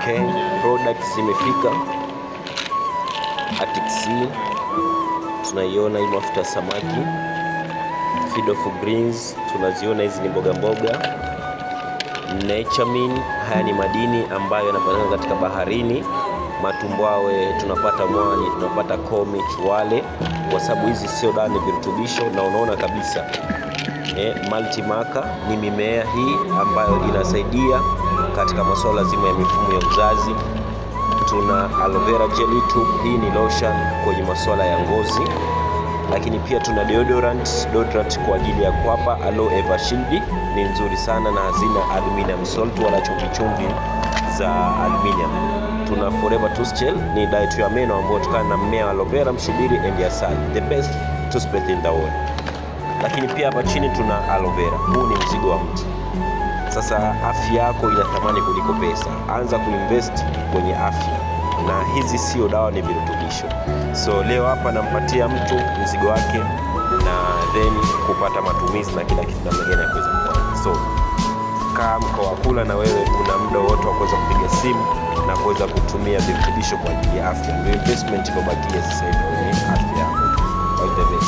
Okay, products zimefika. Atix tunaiona hii mafuta ya samaki, feed of greens tunaziona, hizi ni mboga mboga. Naturemin, haya ni madini ambayo yanapatikana katika baharini. Matumbwawe tunapata mwani, tunapata komi, wale, kwa sababu hizi sio dawa, ni virutubisho. Na unaona kabisa multimaka ni mimea hii ambayo inasaidia katika masuala zima ya mifumo ya uzazi. Tuna aloe vera jelly tube, hii ni lotion kwenye masuala ya ngozi. Lakini pia tuna deodorant kwa ajili ya kwapa. Aloe Eva Shield ni nzuri sana na hazina aluminium salt wala chumvi za aluminium. Tuna Forever Toothgel, ni dawa ya meno ambayo kutokana na mmea wa aloe vera, mshubiri and asali, the best toothpaste in the world. Lakini pia hapa chini tuna aloe vera, huu ni mzigo wa mtu. Sasa afya yako ina thamani kuliko pesa, anza kuinvest kwenye afya, na hizi sio dawa, ni virutubisho. So leo hapa nampatia mtu mzigo wake na then kupata matumizi na kila kitu namna gani ya kuweza kufanya. So kama mko wakula na wewe una muda wote wa kuweza kupiga simu na kuweza kutumia virutubisho kwa ajili ya afya, ndio investment imebakia sasa hivi kwenye afya yako. All the best.